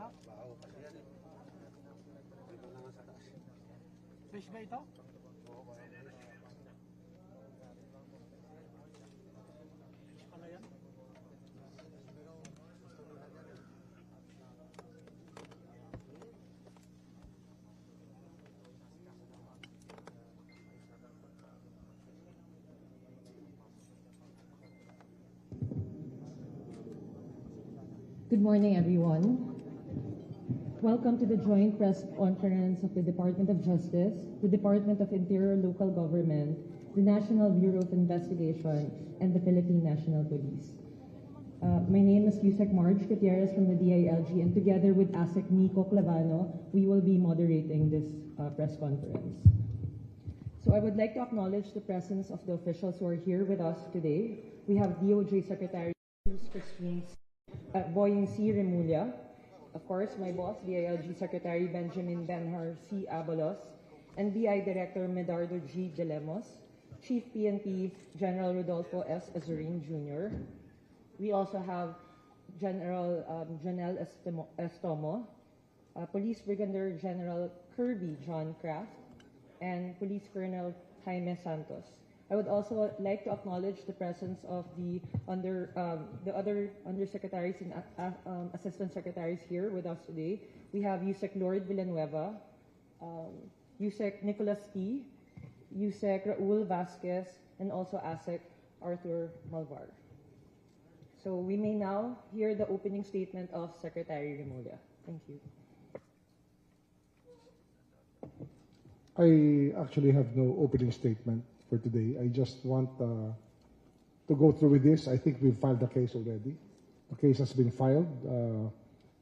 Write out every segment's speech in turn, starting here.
Baho kasi yan eh. Dito na nga sa taas. Fish ba ito? Oo, parang fish. Fish pala yan. Good morning, everyone. Welcome to the joint press conference of the Department of Justice, the Department of Interior Local Government, the National Bureau of Investigation, and the Philippine National Police. My name is Yusek Marge Gutierrez from the DILG, and together with ASEC Nico Clavano, we will be moderating this press conference. So I would like to acknowledge the presence of the officials who are here with us today. We have DOJ Secretary Christine Boying C. Remulla, of course, my boss, DILG Secretary Benjamin Benhar C. Abalos, and BI Director Medardo G. De Lemos, Chief PNP General Rodolfo S. Azurin Jr. We also have General Janelle Estomo, Police Brigadier General Kirby John Kraft, and Police Colonel Jaime Santos. I would also like to acknowledge the presence of the other undersecretaries and assistant secretaries here with us today. We have Yusek Lord Villanueva, Yusek Nicholas T, Yusek Raul Vasquez, and also ASEC Arthur Malvar. So we may now hear the opening statement of Secretary Remulla. Thank you. I actually have no opening statement for today. I just want to go through with this. I think we've filed the case already. The case has been filed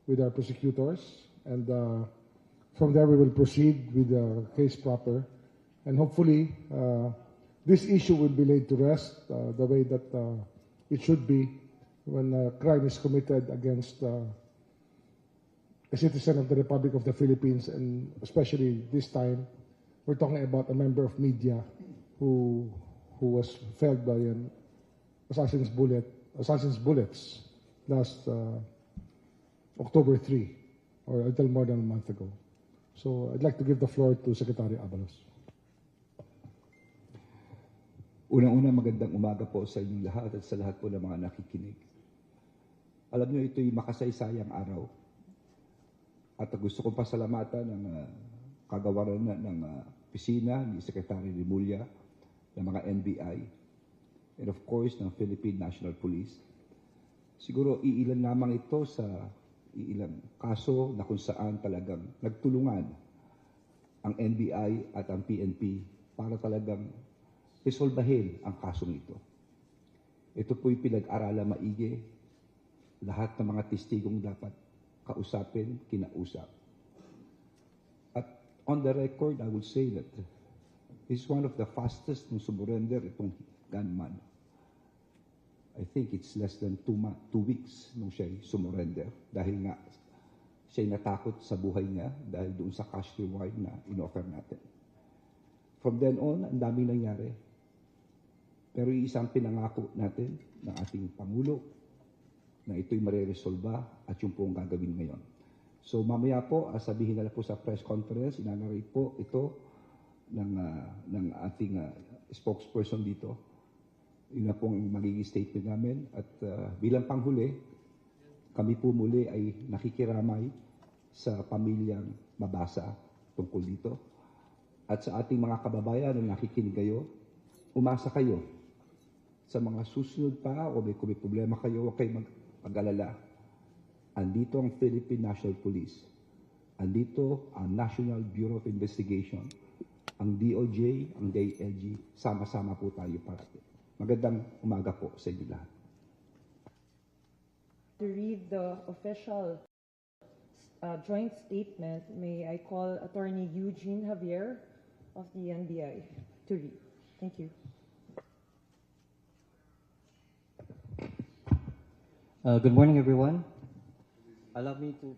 with our prosecutors, and from there we will proceed with the case proper, and hopefully this issue will be laid to rest the way that it should be when a crime is committed against a citizen of the Republic of the Philippines, and especially this time we're talking about a member of media who was felled by an assassin's bullets last October 3, or a little more than a month ago. So I'd like to give the floor to Secretary Abalos. Unang-una, magandang umaga po sa inyong lahat at sa lahat po ng mga nakikinig. Alam niyo, ito'y makasaysayang araw. At gusto kong pasalamatan ng kagawaran ng opisina ni Secretary Remulla, ng mga NBI, and of course ng Philippine National Police. Siguro iilan lamang ito sa iilang kaso na kung saan talagang nagtulungan ang NBI at ang PNP para talagang resolbahin ang kasong ito. Ito po'y pinag-aralan maigi, lahat ng mga testigong dapat kausapin, kinausap. At on the record, I would say that this is one of the fastest nung sumurrender itong gunman. I think it's less than 2 weeks nung siya'y sumurrender dahil nga siya'y natakot sa buhay niya dahil doon sa cash reward na in-offer natin. From then on, ang daming nangyari. Pero isang pinangako natin ng ating Pangulo na ito'y mareresolba at yung po ang gagawin ngayon. So mamaya po, sabihin na po sa press conference, inanarate po ito ng ating spokesperson dito. Yun na po ang magiging statement namin. At bilang panghuli, kami po muli ay nakikiramay sa pamilyang mabasa tungkol dito. At sa ating mga kababayan na nakikinig kayo, umasa kayo sa mga susunod pa o kung may problema kayo, huwag kayong mag-alala. Andito ang Philippine National Police. Andito ang National Bureau of Investigation. Ang DOJ, ang DILG, sama-sama po tayo parati. Magandang umaga po sa inyo lahat. To read the official joint statement, may I call Attorney Eugene Javier of the NBI to read. Thank you. Good morning, everyone. Allow me to...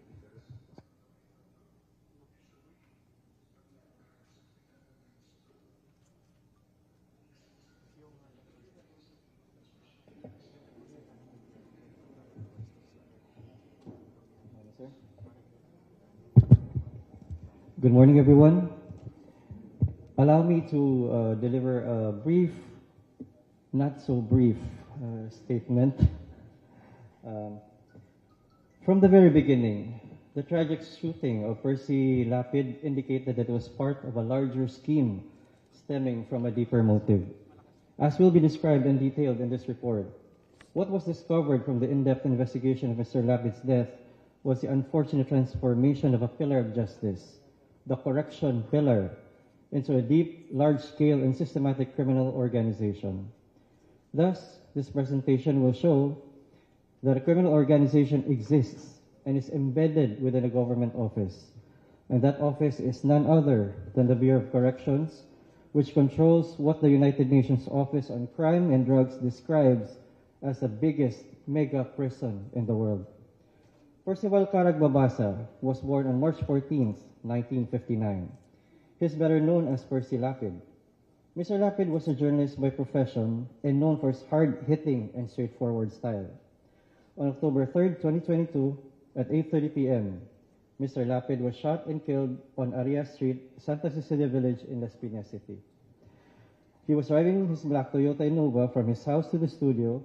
Sir? Good morning, everyone. Allow me to deliver a brief, not so brief statement. From the very beginning, the tragic shooting of Percy Lapid indicated that it was part of a larger scheme stemming from a deeper motive. As will be described and detailed in this report, what was discovered from the in-depth investigation of Mr. Lapid's death was the unfortunate transformation of a pillar of justice, the correction pillar, into a deep, large-scale, and systematic criminal organization. Thus, this presentation will show that a criminal organization exists and is embedded within a government office, and that office is none other than the Bureau of Corrections, which controls what the United Nations Office on Crime and Drugs describes as the biggest mega prison in the world. Percival Caragbabasa was born on March 14, 1959. He is better known as Percy Lapid. Mr. Lapid was a journalist by profession and known for his hard-hitting and straightforward style. On October 3, 2022, at 8:30 p.m., Mr. Lapid was shot and killed on Arias Street, Santa Cecilia Village in Las Piñas City. He was driving his black Toyota Innova from his house to the studio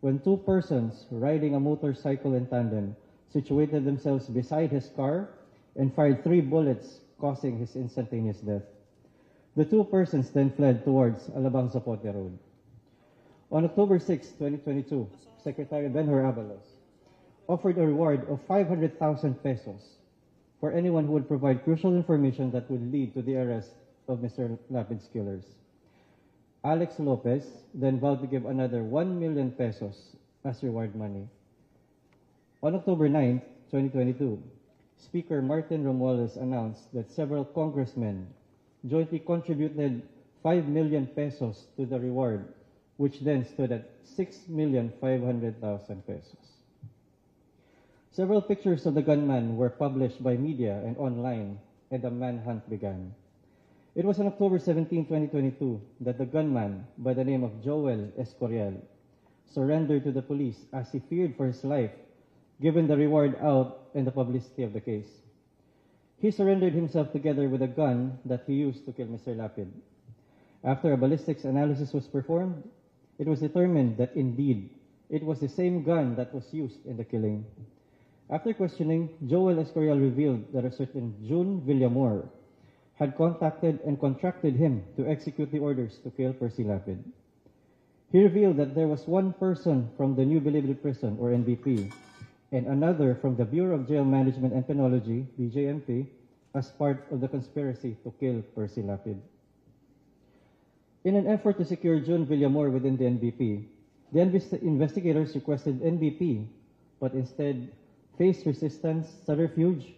when two persons riding a motorcycle in tandem situated themselves beside his car and fired 3 bullets, causing his instantaneous death. The two persons then fled towards Alabang Zapote Road. On October 6, 2022, Secretary Benhur Abalos offered a reward of 500,000 pesos for anyone who would provide crucial information that would lead to the arrest of Mr. Lapid's killers. Alex Lopez then vowed to give another 1 million pesos as reward money. On October 9, 2022, Speaker Martin Romualdez announced that several congressmen jointly contributed 5 million pesos to the reward, which then stood at 6,500,000 pesos. Several pictures of the gunman were published by media and online, and a manhunt began. It was on October 17, 2022, that the gunman, by the name of Joel Escorial, surrendered to the police as he feared for his life, given the reward out and the publicity of the case. He surrendered himself together with a gun that he used to kill Mr. Lapid. After a ballistics analysis was performed, it was determined that indeed it was the same gun that was used in the killing. After questioning, Joel Escorial revealed that a certain June Villamor had contacted and contracted him to execute the orders to kill Percy Lapid. He revealed that there was one person from the New Bilibid Prison, or NBP, and another from the Bureau of Jail Management and Penology, BJMP, as part of the conspiracy to kill Percy Lapid. In an effort to secure June Villamor within the NBP, the investigators requested NBP, but instead faced resistance, subterfuge,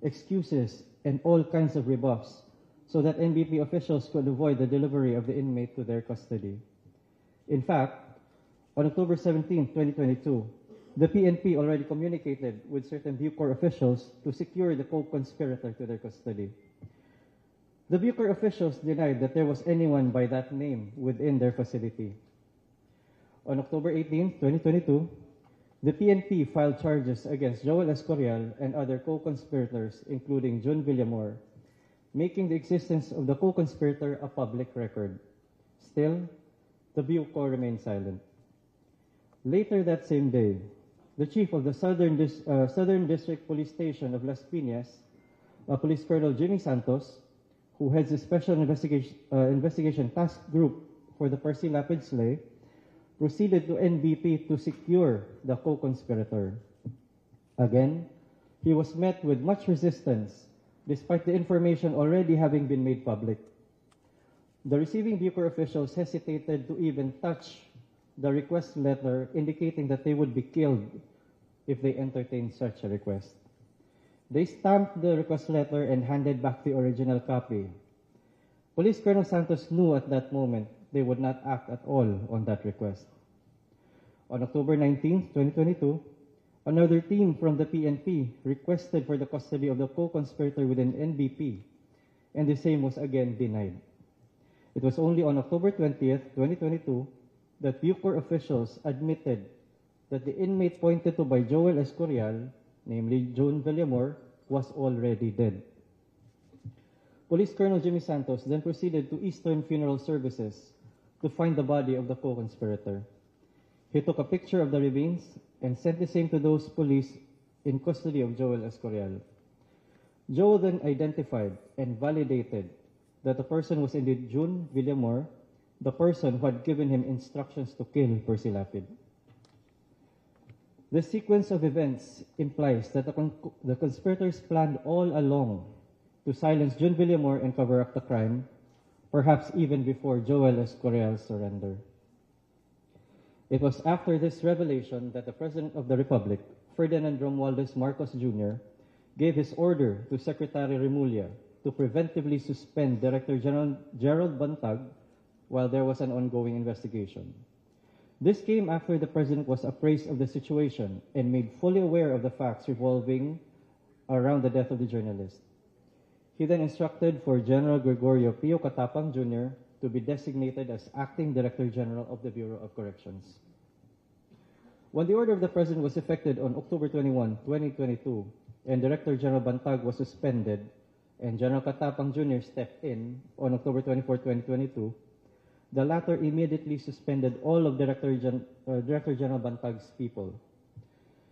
excuses, and all kinds of rebuffs so that NBP officials could avoid the delivery of the inmate to their custody. In fact, on October 17, 2022, the PNP already communicated with certain Bucor officials to secure the co-conspirator to their custody. The Bucor officials denied that there was anyone by that name within their facility. On October 18, 2022, the PNP filed charges against Joel Escorial and other co-conspirators, including June Villamor, making the existence of the co-conspirator a public record. Still, the Bucor remained silent. Later that same day, the chief of the Southern District Police Station of Las Piñas, Police Colonel Jimmy Santos, who heads the Special Investigation Task Group for the Percy Lapid slay, proceeded to NBP to secure the co-conspirator. Again, he was met with much resistance, despite the information already having been made public. The receiving Bucor officials hesitated to even touch the request letter, indicating that they would be killed if they entertained such a request. They stamped the request letter and handed back the original copy. Police Colonel Santos knew at that moment they would not act at all on that request. On October 19, 2022, another team from the PNP requested for the custody of the co-conspirator within NBP, and the same was again denied. It was only on October 20th, 2022, that Bucor officials admitted that the inmate pointed to by Joel Escorial, namely June Villamor, was already dead. Police Colonel Jimmy Santos then proceeded to Eastern Funeral Services to find the body of the co-conspirator. He took a picture of the remains and sent the same to those police in custody of Joel Escorial. Joel then identified and validated that the person was indeed June Villamor, the person who had given him instructions to kill Percy Lapid. The sequence of events implies that the conspirators planned all along to silence June Villamor and cover up the crime, perhaps even before Joel Escorial's surrender. It was after this revelation that the President of the Republic, Ferdinand Romualdez Marcos Jr., gave his order to Secretary Remulla to preventively suspend Director General Gerald Bantag while there was an ongoing investigation. This came after the President was appraised of the situation and made fully aware of the facts revolving around the death of the journalist. He then instructed for General Gregorio Pio Katapang Jr. to be designated as Acting Director General of the Bureau of Corrections. When the order of the President was effected on October 21, 2022, and Director General Bantag was suspended, and General Katapang Jr. stepped in on October 24, 2022, the latter immediately suspended all of Director General Bantag's people.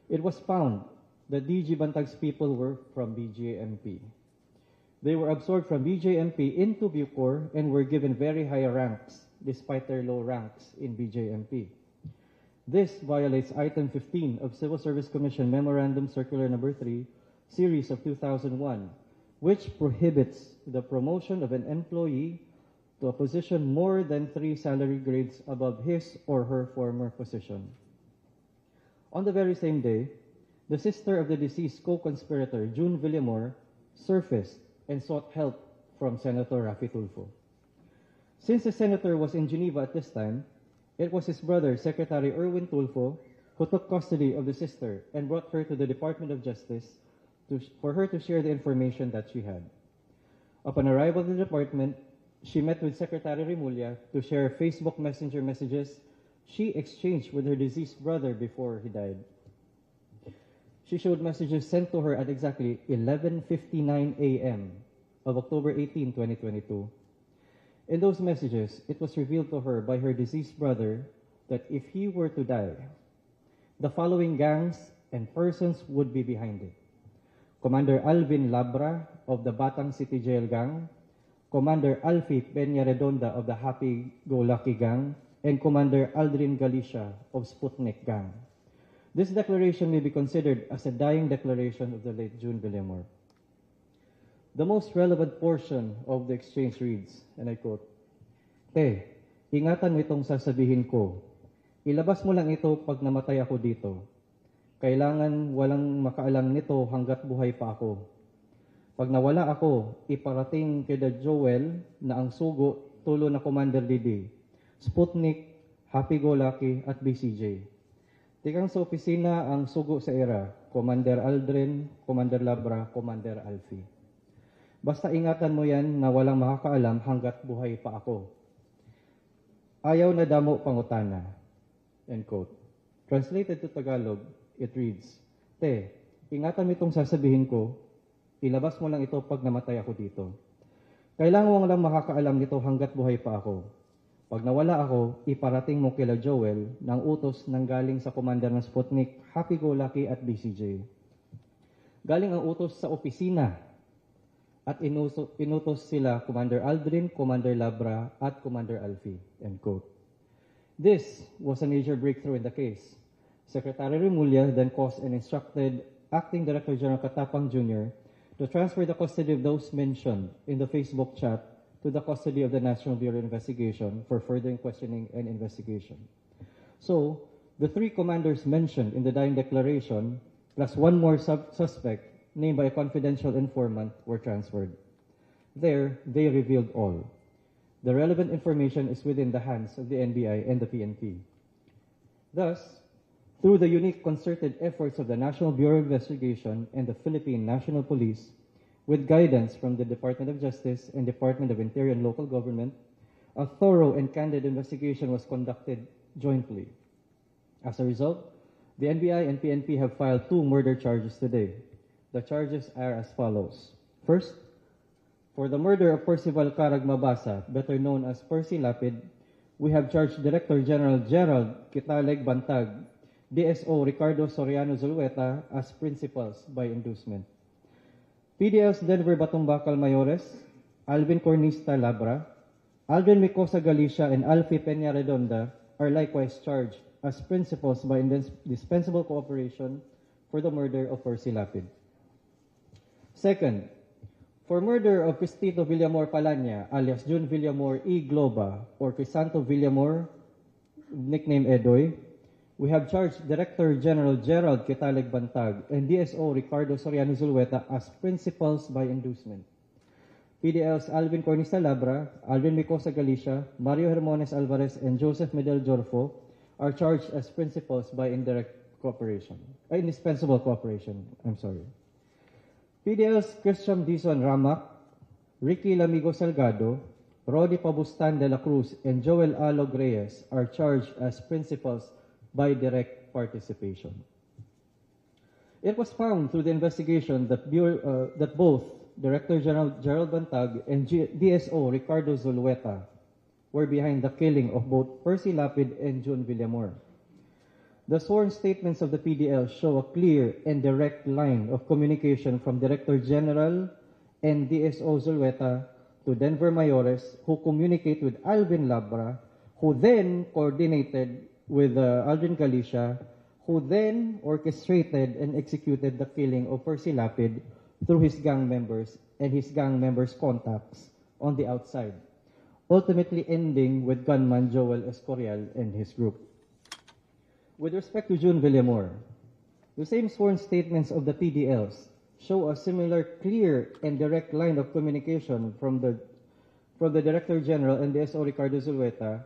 It was found that DG Bantag's people were from BJMP. They were absorbed from BJMP into Bucor and were given very high ranks despite their low ranks in BJMP. This violates Item 15 of Civil Service Commission Memorandum Circular Number 3, Series of 2001, which prohibits the promotion of an employee to a position more than 3 salary grades above his or her former position. On the very same day, the sister of the deceased co-conspirator, June Villamor, surfaced and sought help from Senator Raffy Tulfo. Since the senator was in Geneva at this time, it was his brother, Secretary Erwin Tulfo, who took custody of the sister and brought her to the Department of Justice for her to share the information that she had. Upon arrival at the department, she met with Secretary Remulla to share Facebook Messenger messages she exchanged with her deceased brother before he died. She showed messages sent to her at exactly 11:59 a.m. of October 18, 2022. In those messages, it was revealed to her by her deceased brother that if he were to die, the following gangs and persons would be behind it: Commander Alvin Labra of the Batang City Jail Gang, Commander Alfie Peña Redonda of the Happy Go Lucky Gang, and Commander Aldrin Galicia of Sputnik Gang. This declaration may be considered as a dying declaration of the late June Villamor. The most relevant portion of the exchange reads, and I quote, "Te, ingatan mo itong sasabihin ko. Ilabas mo lang ito pag namatay ako dito. Kailangan walang makaalam nito hanggat buhay pa ako. Pag nawala ako, iparating kay Joel na ang sugo tulo na Commander Didi, Sputnik, Happy Go Lucky at BCJ. Tikang sa opisina ang sugo sa era, Commander Aldrin, Commander Labra, Commander Alfie. Basta ingatan mo yan na walang makakaalam hanggat buhay pa ako. Ayaw na damo pangutana." End quote. Translated to Tagalog, it reads, "Te, ingatan mo itong sasabihin ko, ilabas mo lang ito pag namatay ako dito. Kailangan mo lang makakaalam nito hanggat buhay pa ako. Pag nawala ako, iparating mo kila Joel ng utos nang galing sa commander ng Sputnik, Happy Go Lucky at BCJ. Galing ang utos sa opisina at inutos sila Commander Aldrin, Commander Labra at Commander Alfie." End quote. This was a major breakthrough in the case. Secretary Remulla then caused and instructed Acting Director General Katapang Jr. to transfer the custody of those mentioned in the Facebook chat to the custody of the National Bureau of Investigation for further questioning and investigation. So, the 3 commanders mentioned in the dying declaration, plus 1 more suspect named by a confidential informant, were transferred. There, they revealed all. The relevant information is within the hands of the NBI and the PNP. Thus, through the unique concerted efforts of the National Bureau of Investigation and the Philippine National Police, with guidance from the Department of Justice and Department of Interior and Local Government, a thorough and candid investigation was conducted jointly. As a result, the NBI and PNP have filed 2 murder charges today. The charges are as follows. First, For the murder of Percival Carag Mabasa, better known as Percy Lapid, we have charged Director General Gerald Kitaleg Bantag, DSO Ricardo Soriano Zulueta as principals by inducement. PDLs Denver Batumbakal Mayores, Alvin Cornista Labra, Aldrin Micosa Galicia, and Alfie Peña Redonda are likewise charged as principals by indispensable cooperation for the murder of Percy Lapid. Second, for murder of Cristito Villamor Palanya, alias Jun Villamor E. Globa, or Crisanto Villamor, nickname Edoy, we have charged Director General Gerald Kitaleg Bantag and DSO Ricardo Soriano Zulueta as principals by inducement. PDLs Alvin Cornista Labra, Alvin Micosa Galicia, Mario Hermones Alvarez, and Joseph Medel Jorfo are charged as principals by indispensable cooperation. PDLs Christian Dizon Ramak, Ricky Lamigo Salgado, Rodi Pabustan de la Cruz, and Joel Alog Reyes are charged as principals by direct participation. It was found through the investigation that both Director General Gerald Bantag and DSO Ricardo Zulueta were behind the killing of both Percy Lapid and Jun Villamor. The sworn statements of the PDL show a clear and direct line of communication from Director General and DSO Zulueta to Denver Mayores, who communicate with Alvin Labra, who then coordinated with Aldrin Galicia, who then orchestrated and executed the killing of Percy Lapid through his gang members and his gang members' contacts on the outside, ultimately ending with gunman Joel Escorial and his group. With respect to Jun Villamor, the same sworn statements of the PDLs show a similar clear and direct line of communication from the Director General and DSO Ricardo Zulueta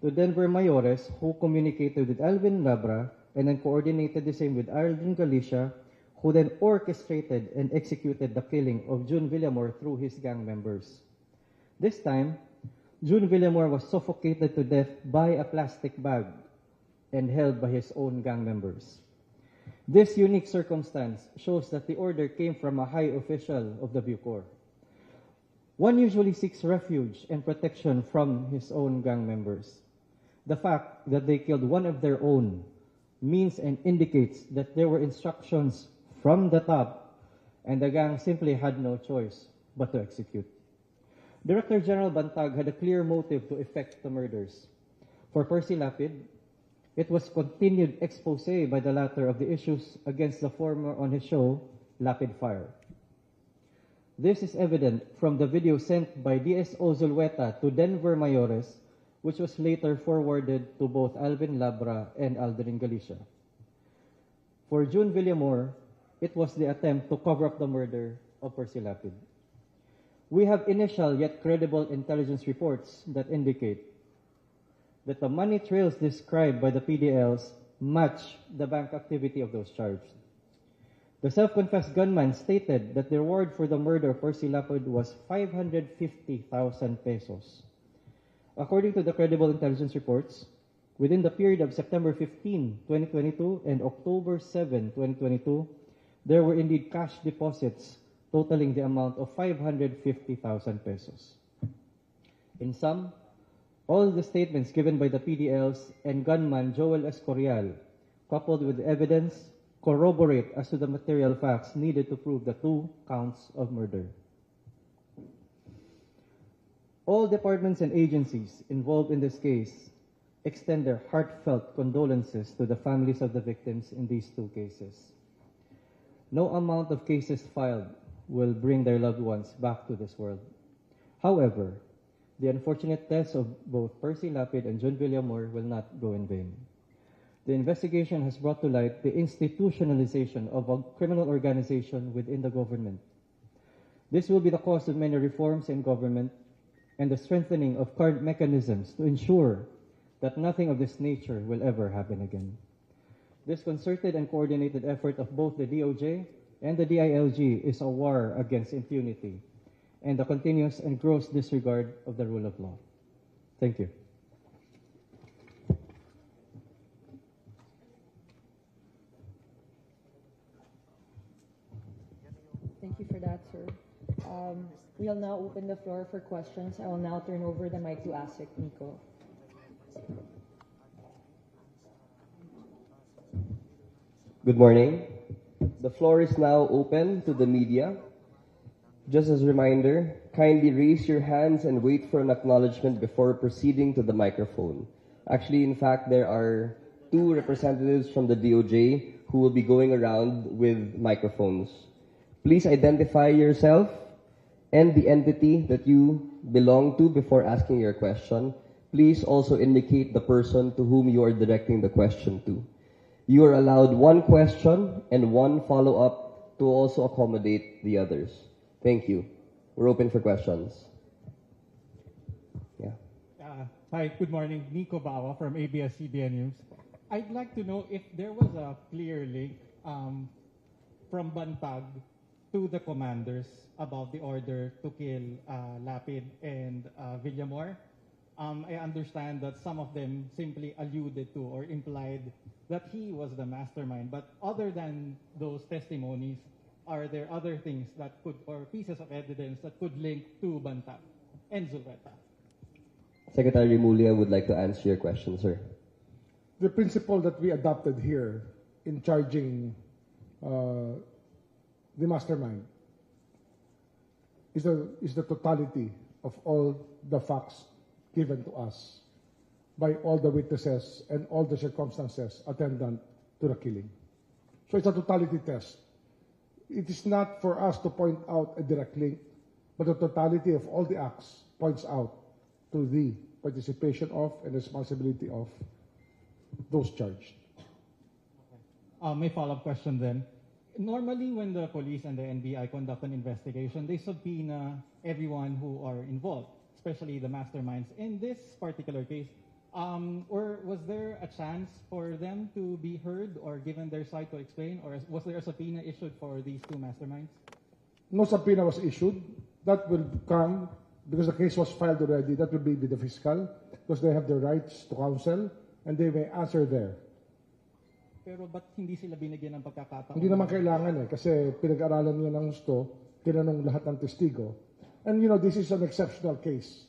to Denver Mayores, who communicated with Alvin Labra and then coordinated the same with Aldrin Galicia, who then orchestrated and executed the killing of Jun Villamor through his gang members. This time, Jun Villamor was suffocated to death by a plastic bag and held by his own gang members. This unique circumstance shows that the order came from a high official of the Bucor. One usually seeks refuge and protection from his own gang members. The fact that they killed one of their own means and indicates that there were instructions from the top, and the gang simply had no choice but to execute. Director General Bantag had a clear motive to effect the murders. For Percy Lapid, it was continued expose by the latter of the issues against the former on his show, Lapid Fire. This is evident from the video sent by DSO Zulueta to Denver Mayores, which was later forwarded to both Alvin Labra and Aldrin Galicia. For Jun Villamor, it was the attempt to cover up the murder of Percy Lapid. We have initial yet credible intelligence reports that indicate that the money trails described by the PDLs match the bank activity of those charged. The self-confessed gunman stated that the reward for the murder of Percy Lapid was 550,000 pesos. According to the credible intelligence reports, within the period of September 15, 2022 and October 7, 2022, there were indeed cash deposits totaling the amount of 550,000 pesos. In sum, all the statements given by the PDLs and gunman Joel Escorial, coupled with evidence, corroborate as to the material facts needed to prove the 2 counts of murder. All departments and agencies involved in this case extend their heartfelt condolences to the families of the victims in these 2 cases. No amount of cases filed will bring their loved ones back to this world. However, the unfortunate deaths of both Percy Lapid and Jun Villamor will not go in vain. The investigation has brought to light the institutionalization of a criminal organization within the government. This will be the cause of many reforms in government and the strengthening of current mechanisms to ensure that nothing of this nature will ever happen again. This concerted and coordinated effort of both the DOJ and the DILG is a war against impunity and the continuous and gross disregard of the rule of law. Thank you. Thank you for that, sir. We'll now open the floor for questions. I will now turn over the mic to ASIC Nico. Good morning. The floor is now open to the media. Just as a reminder, kindly raise your hands and wait for an acknowledgement before proceeding to the microphone. Actually, in fact, there are 2 representatives from the DOJ who will be going around with microphones. Please identify yourself and the entity that you belong to before asking your question. Please also indicate the person to whom you are directing the question to. You are allowed 1 question and 1 follow-up to also accommodate the others. Thank you. We're open for questions. Yeah. Hi, good morning. Nico Bawa from ABS-CBN News. I'd like to know if there was a clear link from Bantag to the commanders about the order to kill Lapid and Villamor. I understand that some of them simply alluded to or implied that he was the mastermind. But other than those testimonies, are there other things that could, or pieces of evidence that could link to Bantag and Zulweta? Secretary Mulia would like to answer your question, sir. The principle that we adopted here in charging the mastermind is the totality of all the facts given to us by all the witnesses and all the circumstances attendant to the killing. So it's a totality test. It is not for us to point out a direct link, but the totality of all the acts points out to the participation of and responsibility of those charged. My follow-up question then. Normally, when the police and the NBI conduct an investigation, they subpoena everyone who are involved, especially the masterminds. In this particular case, or was there a chance for them to be heard or given their side to explain, or was there a subpoena issued for these 2 masterminds? No subpoena was issued. That will come because the case was filed already. That will be with the fiscal because they have the rights to counsel and they may answer there. Pero ba't hindi sila binigyan ng pagkakataon? Hindi naman kailangan kasi pinag-aralan nila ng gusto, tinanong lahat ng testigo. And you know, this is an exceptional case.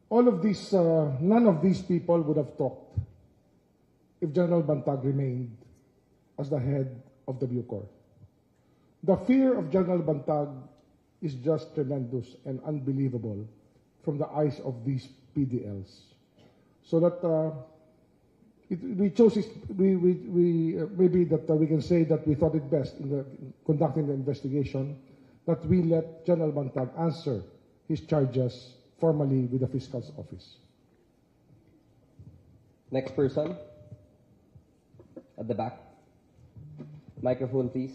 All of these, none of these people would have talked if General Bantag remained as the head of the Bucor. The fear of General Bantag is just tremendous and unbelievable from the eyes of these PDLs. So that we chose it, maybe that we can say that we thought it best in conducting the investigation that we let General Bantag answer his charges formally with the fiscal's office. Next person. At the back. Microphone, please.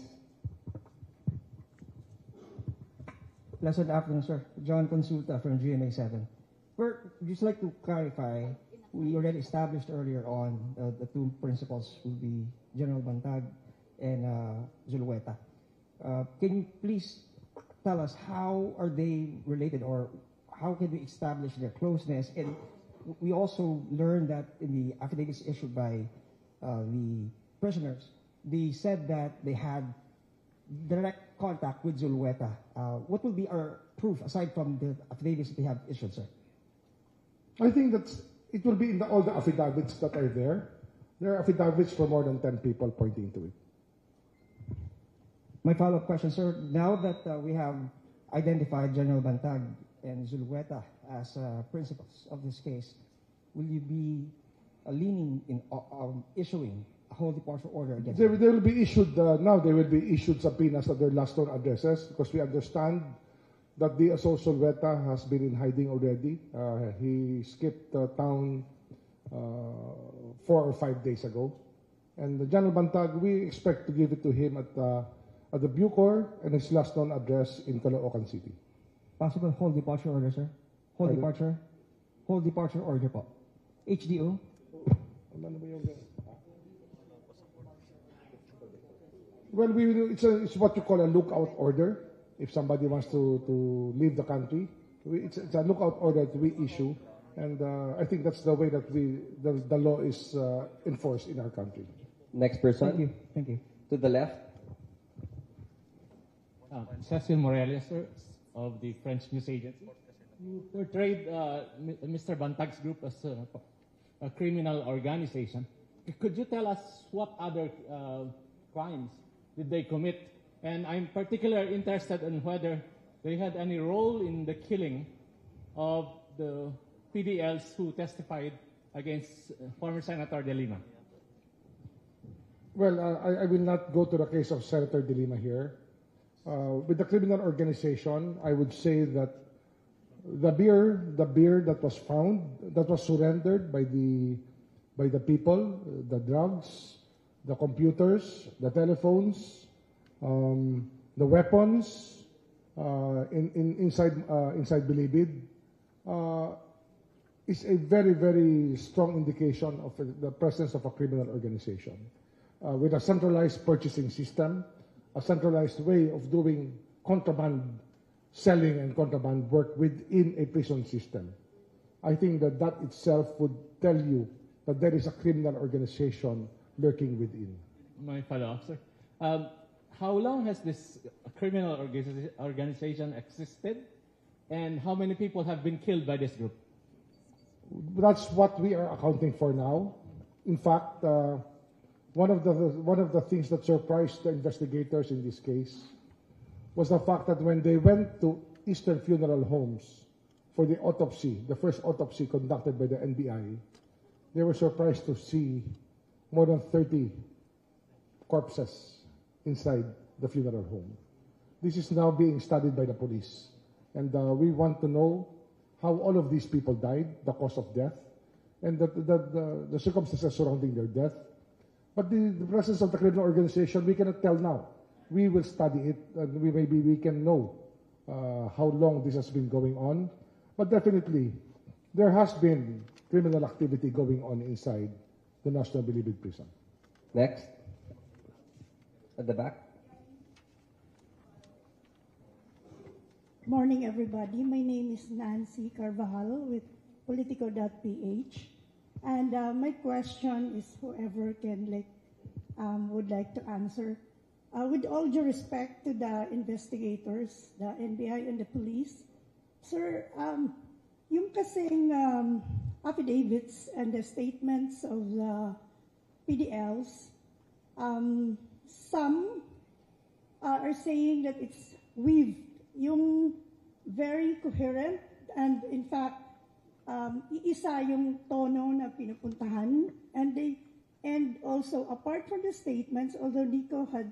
Pleasant afternoon, sir. John Consulta from GMA 7. First, just like to clarify, we already established earlier on the 2 principals will be General Bantag and Zulweta. Can you please tell us how are they related, or how can we establish their closeness? And we also learned that in the affidavits issued by the prisoners, they said that they had direct contact with Zulweta. What will be our proof aside from the affidavits that they have issued, sir? I think that it will be in all the affidavits that are there. There are affidavits for more than 10 people pointing to it. My follow-up question, sir. Now that we have identified General Bantag and Zulweta as principals of this case, will you be leaning in issuing a whole departure order against them? They will be issued, now they will be issued subpoenas at their last known addresses because we understand that the Zulweta has been in hiding already. He skipped town 4 or 5 days ago. And General Bantag, we expect to give it to him at the Bucor and his last known address in Caloocan City. Possible whole departure order, sir? Whole departure order po. HDO? Well, it's what you call a lookout order. If somebody wants to leave the country, it's a lookout order that we issue. And I think that's the way that the law is enforced in our country. Next person. Thank you. Thank you. To the left. Cecil Morelia, sir, of the French News Agency. You portrayed Mr. Bantag's group as a criminal organization. Could you tell us what other crimes did they commit? And I'm particularly interested in whether they had any role in the killing of the PDLs who testified against former Senator De Lima. Well, I will not go to the case of Senator De Lima here. With the criminal organization, I would say that the beer that was found, that was surrendered by the people, the drugs, the computers, the telephones, the weapons inside Bilibid, is a very, very strong indication of the presence of a criminal organization with a centralized purchasing system, a centralized way of doing contraband selling and contraband work within a prison system. I think that that itself would tell you that there is a criminal organization lurking within. My follow-up, sir. How long has this criminal organization existed, and how many people have been killed by this group? That's what we are accounting for now. In fact, one of the things that surprised the investigators in this case was the fact that when they went to Eastern Funeral Homes for the autopsy, the first autopsy conducted by the NBI, they were surprised to see more than 30 corpses inside the funeral home. This is now being studied by the police. And we want to know how all of these people died, the cause of death, and the circumstances surrounding their death. But the presence of the criminal organization, we cannot tell now. We will study it, and maybe we can know how long this has been going on. But definitely, there has been criminal activity going on inside the National Bilibid Prison. Next. At the back. Morning, everybody. My name is Nancy Carvajal with Politico.ph. And my question is whoever can would like to answer. With all due respect to the investigators, the NBI and the police, sir, yung kasing affidavits and the statements of the PDLs, some are saying that it's weaved, yung very coherent, and in fact, iisa yung tono na pinupuntahan, and also apart from the statements, although Nico had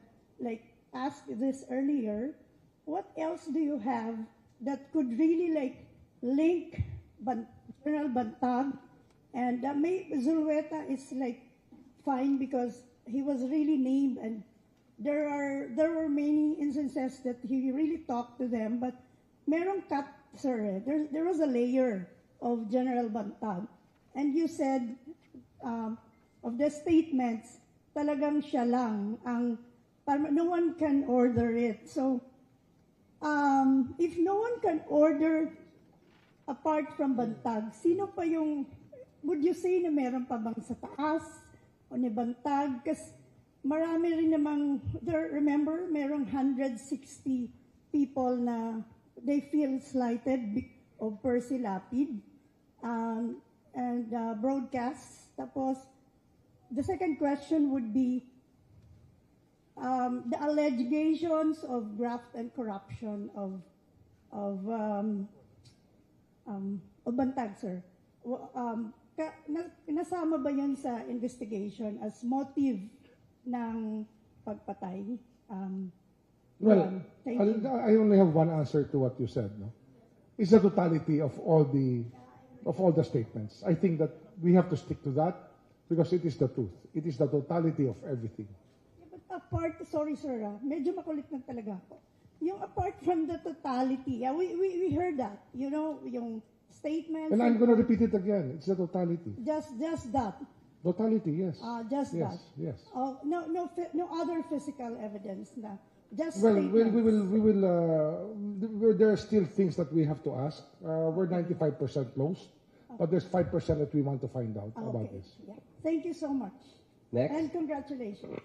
asked this earlier, what else do you have that could really link General Bantag, and Zulueta is fine because he was really named, and there were many instances that he really talked to them, but merong cut, sir, there was a layer of General Bantag, and you said of the statements, talagang siya lang ang no one can order it. So if no one can order apart from Bantag, sino pa yung, would you say na meron pa bang sa taas o ni Bantag? Kasi marami rin namang, remember, merong 160 people na they feel slighted of Percy Lapid and broadcasts. Tapos, the second question would be the allegations of graft and corruption of Bantag, sir. Nasama ba yan sa investigation as motive ng pagpatay? Well, I only have one answer to what you said. No? It's the totality of all the statements. I think that we have to stick to that because it is the truth. It is the totality of everything. Yeah, but apart, sorry sir, medyo makulit na talaga ako. Yung apart from the totality, we heard that, yung statements. And I'm going to repeat it again. It's the totality. Just that. Totality, yes. Just yes, that. Yes. No other physical evidence na. Just well, statements. we will. There are still things that we have to ask. We're 95% closed, but there's 5% that we want to find out about this. Yeah. Thank you so much. Next. And congratulations.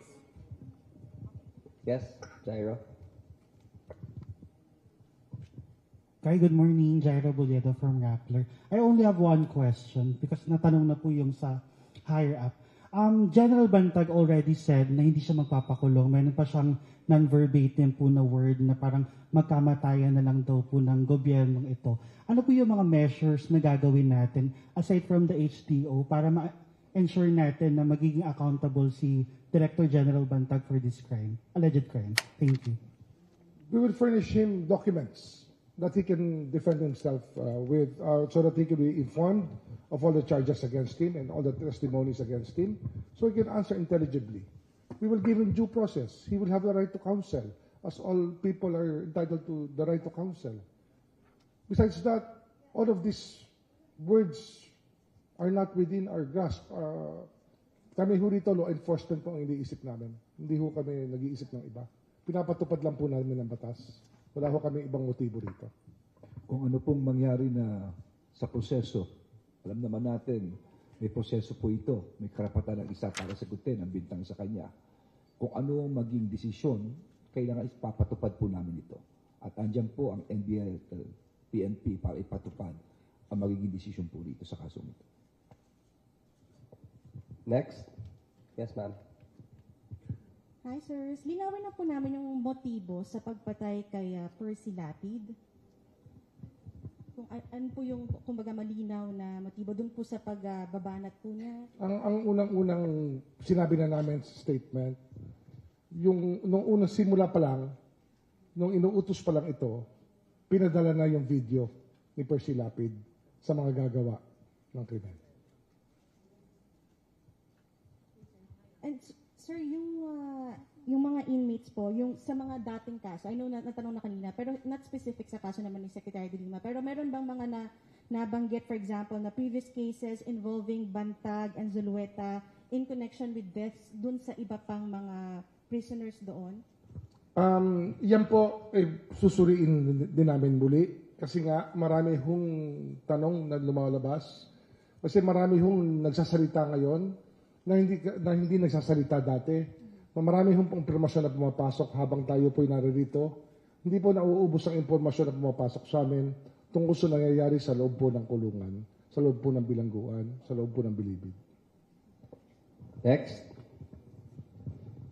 Yes, Jairo. Hi, good morning. Jairo Boledo from RAPPLER. I only have one question because natanong na po yung sa higher up. General Bantag already said na hindi siya magpapakulong. Meron pa siyang non-verbatim po na word na parang magkamatayan na lang daw po ng gobyernong ito. Ano po yung mga measures na gagawin natin aside from the HTO para ma-ensure natin na magiging accountable si Director General Bantag for this crime, alleged crime? Thank you. We will furnish him documents that he can defend himself with, so that he can be informed of all the charges against him and all the testimonies against him, so he can answer intelligibly. We will give him due process. He will have the right to counsel, as all people are entitled to the right to counsel. Besides that, all of these words are not within our grasp. Kami ho rito, law enforcement po ang iniisip namin. Hindi ho kami nag-iisip ng iba. Pinapatupad lang po namin ang batas. Wala ho kami ibang motibo rito. Kung ano pong mangyari na sa proseso, alam naman natin, may proseso po ito. May karapatan ng isa para sagutin ang bintang sa kanya. Kung ano ang maging desisyon, kailangan ipapatupad po namin ito. At andyan po ang NBI at PNP para ipatupad ang magiging desisyon po rito sa kasong ito. Next. Yes, ma'am. Hi, sirs. Linawin na po namin yung motibo sa pagpatay kay Percy Lapid. Kung ano po yung, kumbaga, malinaw na motibo dun po sa pagbabanat po niya? Ang unang-unang sinabi na namin sa statement, nung unang simula pa lang, nung inuutos pa lang ito, pinadala na yung video ni Percy Lapid sa mga gagawa ng krimen. And sir, yung mga inmates po, yung sa mga dating kaso, I know natanong na kanina, pero not specific sa kaso naman ni Secretary de Lima, pero meron bang mga nabanggit, for example, na previous cases involving Bantag and Zulueta in connection with deaths dun sa iba pang mga prisoners doon? Yan po, susuriin din namin muli. Kasi nga, marami hong tanong na lumalabas. Kasi marami hong nagsasalita ngayon na hindi nagsasalita dati. Marami hong impormasyon na pumapasok habang tayo po'y naririto. Hindi po nauubos ang impormasyon na pumapasok sa amin tungkol sa nangyayari sa loob po ng kulungan, sa loob po ng bilangguan, sa loob po ng bilibid. Next.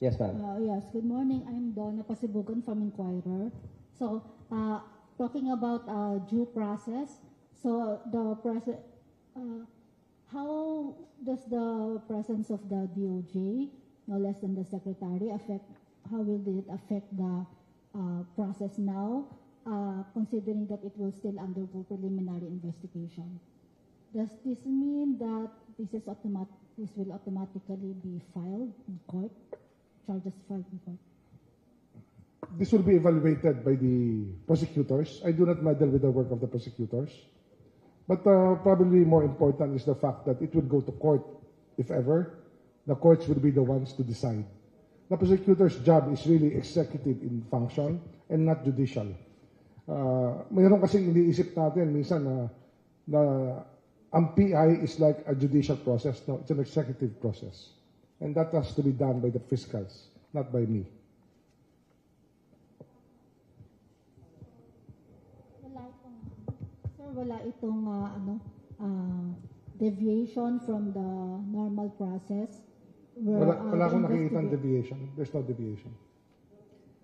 Yes, ma'am. Yes, good morning. I'm Donna Pasibugan from Inquirer. So, talking about due process, so how does the presence of the DOJ, no less than the Secretary, how will it affect the process now, considering that it will still undergo preliminary investigation? Does this mean that this will automatically be filed in court? Charges filed in court? This will be evaluated by the prosecutors. I do not meddle with the work of the prosecutors. But probably more important is the fact that it would go to court, if ever. The courts would be the ones to decide. The prosecutor's job is really executive in function and not judicial. Mayroon kasing iniisip natin minsan na ang PI is like a judicial process. No, it's an executive process. And that has to be done by the fiscals, not by me. Wala itong deviation from the normal process? Wala akong nakikita ng deviation. There's no deviation.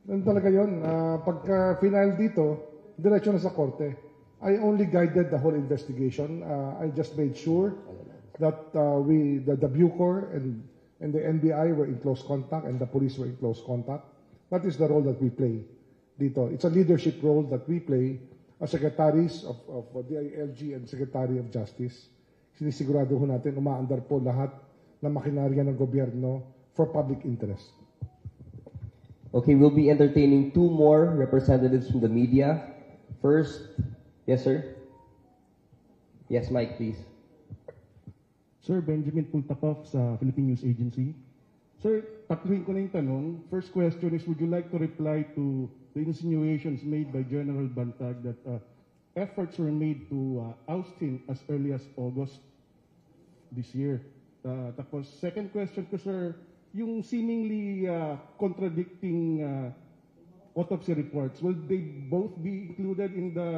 Ganun talaga yun. Pagka final dito, diretso na sa korte. I only guided the whole investigation. I just made sure that the Bucor and the NBI were in close contact and the police were in close contact. That is the role that we play dito. It's a leadership role that we play as secretaries of DILG and Secretary of Justice. Sinisigurado ho natin umaandar po lahat ng makinarya ng gobyerno for public interest. Okay, we'll be entertaining two more representatives from the media. First, yes, sir. Yes, Mike, please. Sir, Benjamin Pultapov sa Philippine News Agency. Sir, tatluhin ko na yung tanong. First question is, would you like to reply to the insinuations made by General Bantag that efforts were made to oust him as early as August this year? Tapos, second question ko, sir, yung seemingly contradicting autopsy reports, will they both be included in the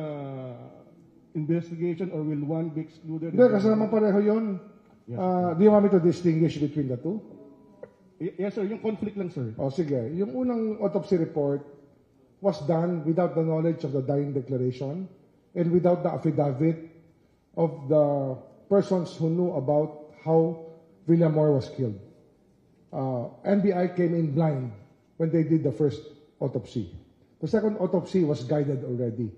investigation or will one be excluded? Hindi, kasama pareho yun. Do you want me to distinguish between the two? Yes, sir. Yung conflict lang, sir. O sige, yung unang autopsy report was done without the knowledge of the dying declaration and without the affidavit of the persons who knew about how Villamor was killed. NBI came in blind when they did the first autopsy. The second autopsy was guided already.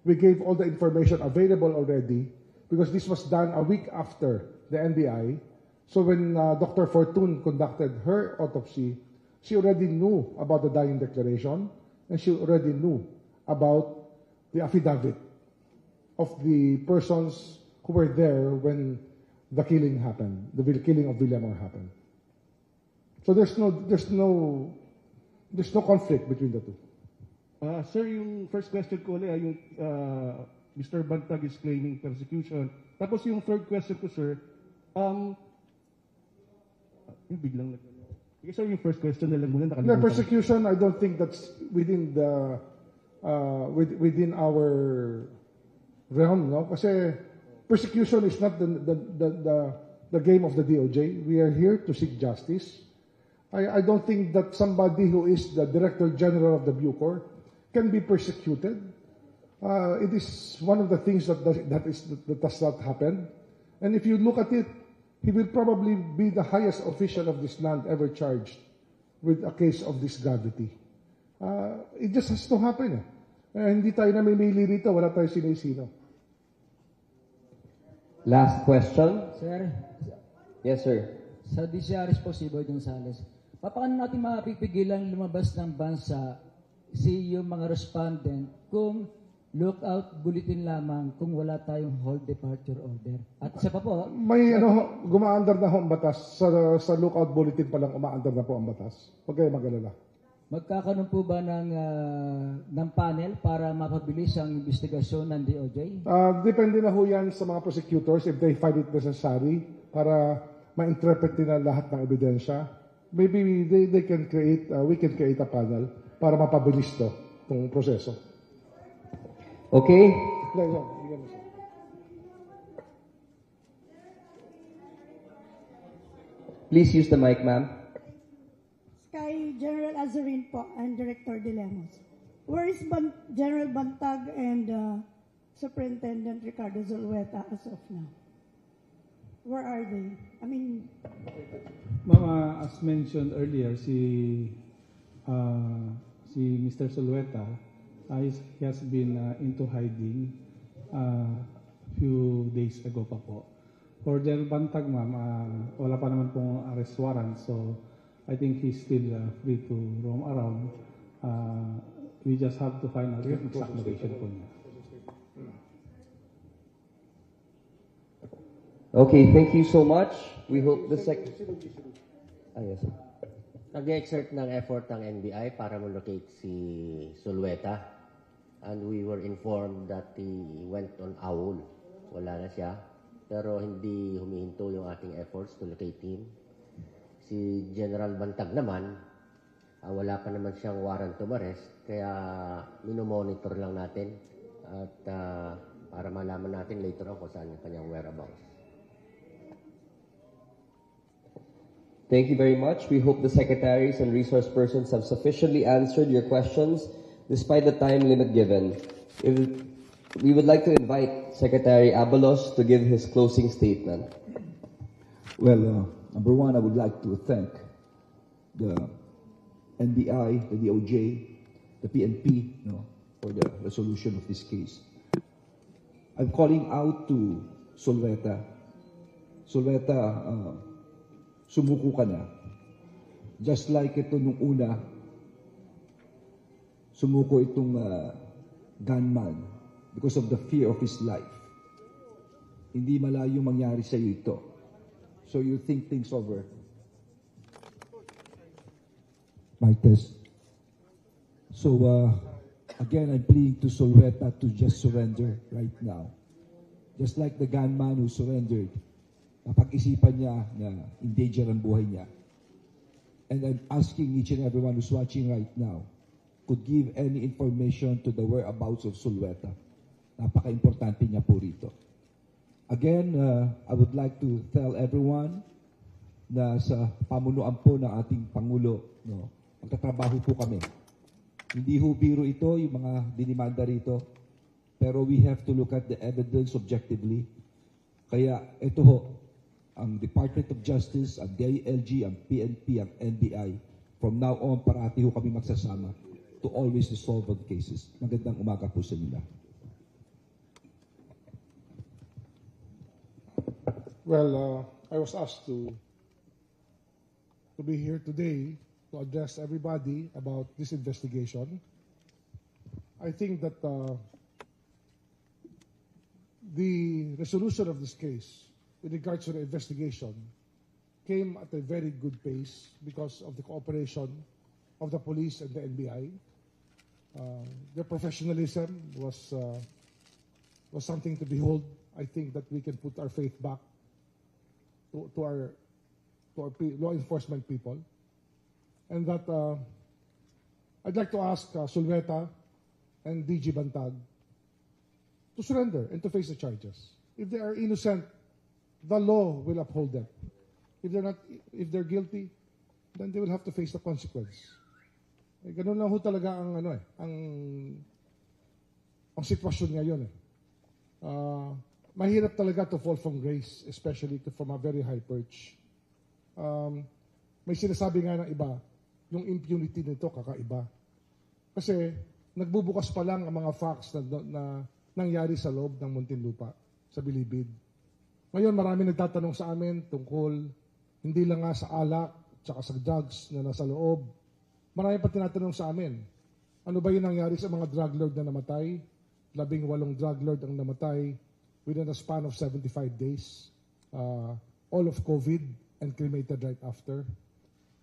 We gave all the information available already because this was done a week after the NBI. So when Dr. Fortune conducted her autopsy, she already knew about the dying declaration and she already knew about the affidavit of the persons who were there when the killing happened, the killing of Villamor happened. So there's no conflict between the two. Sir, yung first question ko ulit, yung Mr. Bantag is claiming persecution. Tapos yung third question ko, sir, yung biglang sir, yung first question na lang muna. The persecution, I don't think that's within the within our realm, no? Kasi persecution is not the game of the DOJ. We are here to seek justice. I don't think that somebody who is the Director General of the Bucor can be persecuted. It is one of the things that does not happen. And if you look at it, he will probably be the highest official of this land ever charged with a case of this gravity. It just has to happen. Hindi tayo namimili rito, wala tayo sinisino. Last question. Sir. Yes, sir. Sa DCRS po si Boy Gonzales, paano natin mapipigilan lumabas ng bansa yung mga respondent kung lookout bulletin lamang kung wala tayong hold departure order? At isa pa po, may gumaandar na ho ang batas. Sa lookout bulletin pa lang umaandar na po ang batas. Huwag kayo mag-alala. Magkakaroon po ba ng panel para mapabilis ang investigasyon ng DOJ? Depende na ho yan sa mga prosecutors if they find it necessary para ma-interpret nila lahat ng ebidensya. Maybe they can create, we can create a panel para mapabilis itong proseso. Okay. Please use the mic, ma'am. Kay General Azurin po and Director De Lemos. Where is General Bantag and Superintendent Ricardo Zulueta as of now? Where are they? I mean... Mama, as mentioned earlier, si Mr. Zulueta he has been into hiding few days ago pa po. For General Bantag, ma'am, wala pa naman pong arrest warrant, so I think he's still free to roam around. We just have to find out the exact location po niya. Okay, thank you so much. We hope the yes, sir. Nag-exert ng effort ng NBI para mo-locate si Zulueta. And we were informed that he went on AWOL. Wala na siya. Pero hindi humihinto yung ating efforts to locate him. Si General Bantag naman, wala pa naman siyang warrant of arrest, kaya minomonitor lang natin at para malaman natin later on kung saan yung kanyang whereabouts. Thank you very much. We hope the secretaries and resource persons have sufficiently answered your questions despite the time limit given. We would like to invite Secretary Abalos to give his closing statement. Well, number one, I would like to thank the NBI, the DOJ, the PNP, for the resolution of this case. I'm calling out to Zulueta. Zulueta, sumuko ka na. Just like ito nung una, sumuko itong gunman because of the fear of his life. Hindi malayo mangyari sa iyo ito. So you think things over. Martes. So again, I'm pleading to Zulueta to just surrender right now. Just like the gunman who surrendered. Napag-isipan niya na in danger ang buhay niya. And I'm asking each and everyone who's watching right now could give any information to the whereabouts of Sulweta. Napaka-importante niya po rito. Again, I would like to tell everyone na sa pamunuan po ng ating Pangulo, no, magtatrabaho po kami. Hindi ho biro ito, yung mga dinimanda rito, pero we have to look at the evidence objectively. Kaya ito ho, ang Department of Justice, ang DILG, ang PNP, ang NBI, from now on, parati ho kami magsasama to always resolve on cases. Magandang umaga po sa inyo. Well, I was asked to be here today to address everybody about this investigation. I think that the resolution of this case with regards to the investigation came at a very good pace because of the cooperation of the police and the NBI. Their professionalism was something to behold. I think that we can put our faith back to our law enforcement people, and that I'd like to ask Sulweta and DG Bantag to surrender and to face the charges. If they are innocent, the law will uphold them. If they're guilty, then they will have to face the consequence. Ganun lang ho talaga ang sitwasyon ngayon. Mahirap talaga to fall from grace, especially from a very high perch. May sinasabi nga ng iba, yung impunity nito kakaiba. Kasi nagbubukas pa lang ang mga facts na nangyari sa loob ng Muntinlupa, sa Bilibid. Ngayon marami nagtatanong sa amin tungkol hindi lang nga sa alak, tsaka sa drugs na nasa loob. Marami pa tinatanong sa amin, ano ba yung nangyari sa mga drug lord na namatay? 18 drug lord ang namatay within a span of 75 days, all of COVID and cremated right after.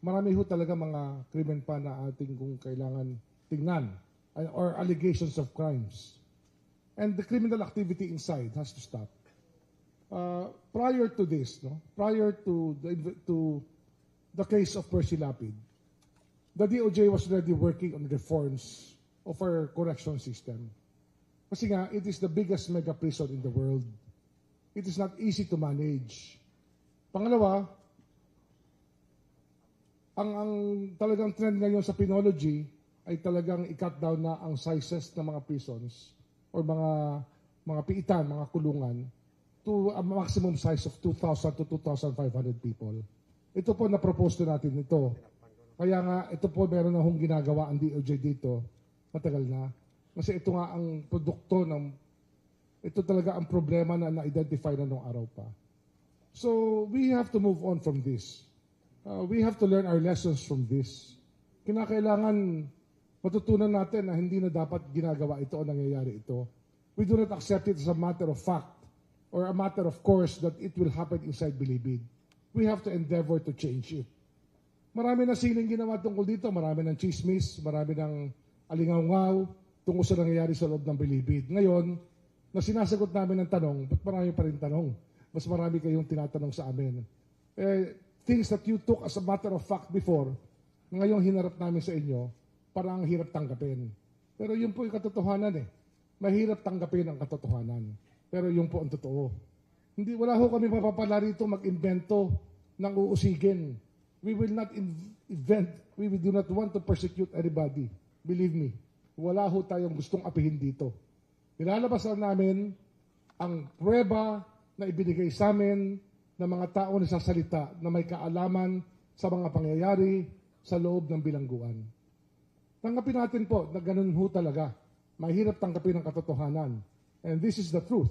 Marami ho talaga mga krimen pa na ating kung kailangan tingnan, or allegations of crimes. And the criminal activity inside has to stop. Prior to this, prior to the case of Percy Lapid, the DOJ was already working on reforms of our correction system. Kasi nga, it is the biggest mega prison in the world. It is not easy to manage. Pangalawa, ang talagang trend ngayon sa penology ay talagang i-cut down na ang sizes ng mga prisons or mga piitan, mga kulungan to a maximum size of 2,000 to 2,500 people. Ito po na-propose na natin ito. Kaya nga, ito po meron na hong ginagawa ang DOJ dito. Matagal na. Kasi ito nga ang produkto ito talaga ang problema na na-identify na nung araw pa. So, we have to move on from this. We have to learn our lessons from this. Kinakailangan matutunan natin na hindi na dapat ginagawa ito o nangyayari ito. We do not accept it as a matter of fact or a matter of course that it will happen inside Bilibid. We have to endeavor to change it. Marami na sining ginawa tungkol dito, marami ng chismis, marami ng alingaw-ngaw tungkol sa nangyayari sa loob ng Bilibid. Ngayon, na sinasagot namin ng tanong, ba't marami pa rin tanong? Mas marami kayong tinatanong sa amin. Things that you took as a matter of fact before, ngayong hinarap namin sa inyo, parang hirap tanggapin. Pero yun po yung katotohanan Mahirap tanggapin ang katotohanan. Pero yun po ang totoo. Wala ho kami mapapala rito mag-invento ng uusigin. We will not invent, we do not want to persecute anybody. Believe me, wala ho tayong gustong apihin dito. Nilalabas namin ang pruweba na ibinigay sa amin ng mga tao na sasalita na may kaalaman sa mga pangyayari sa loob ng bilangguan. Tanggapin natin po na ganun ho talaga. Mahirap tanggapin ang katotohanan. And this is the truth.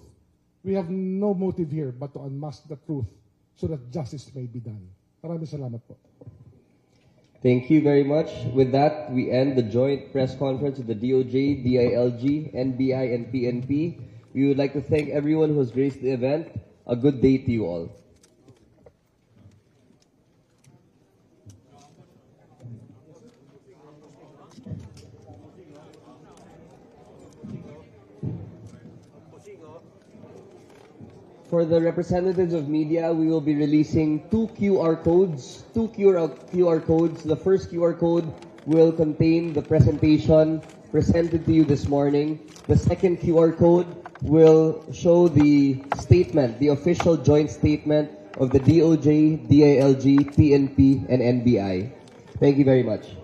We have no motive here but to unmask the truth so that justice may be done. Maraming salamat po. Thank you very much. With that, we end the joint press conference of the DOJ, DILG, NBI, and PNP. We would like to thank everyone who has graced the event. A good day to you all. For the representatives of media, we will be releasing two QR codes. The first QR code will contain the presentation presented to you this morning. The second QR code will show the statement, the official joint statement of the DOJ, DILG, PNP, and NBI. Thank you very much.